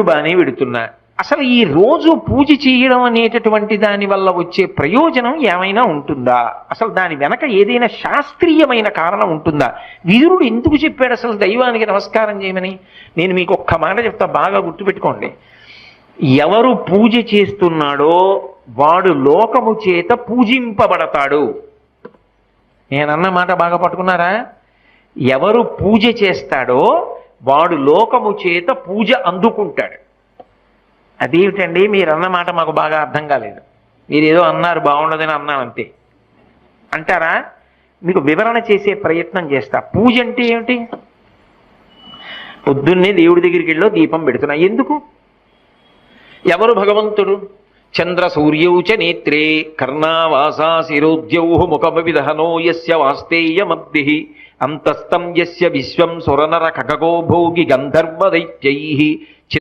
బాగానే పెడుతున్నా, అసలు ఈ రోజు పూజ చేయడం అనేటటువంటి దాని వల్ల వచ్చే ప్రయోజనం ఏమైనా ఉంటుందా? అసలు దాని వెనక ఏదైనా శాస్త్రీయమైన కారణం ఉంటుందా? విదురుడు ఎందుకు చెప్పాడు అసలు దైవానికి నమస్కారం చేయమని? నేను మీకు ఒక్క మాట చెప్తా, బాగా గుర్తుపెట్టుకోండి. ఎవరు పూజ చేస్తున్నాడో వాడు లోకము చేత పూజింపబడతాడు. నేనన్న మాట బాగా పట్టుకున్నారా? ఎవరు పూజ చేస్తాడో వాడు లోకము చేత పూజ అందుకుంటాడు. అదేమిటండి మీరు అన్నమాట మాకు బాగా అర్థం కాలేదు, మీరు ఏదో అన్నారు బాగుండదని అన్నానంతే అంటారా? మీకు వివరణ చేసే ప్రయత్నం చేస్తా. పూజ అంటే ఏమిటి? పొద్దున్నే దేవుడి దగ్గరికి వెళ్ళో దీపం పెడుతున్నా, ఎందుకు? ఎవరు భగవంతుడు? చంద్ర సూర్యౌచ నేత్రే కర్ణావాసా శిరోద్యౌ ముఖమవిదహనో యస్య వాస్తేయమద్భిః అంతస్తం యస్య విశ్వం సురనర ఖగో భోగి గంధర్వ దైత్యైః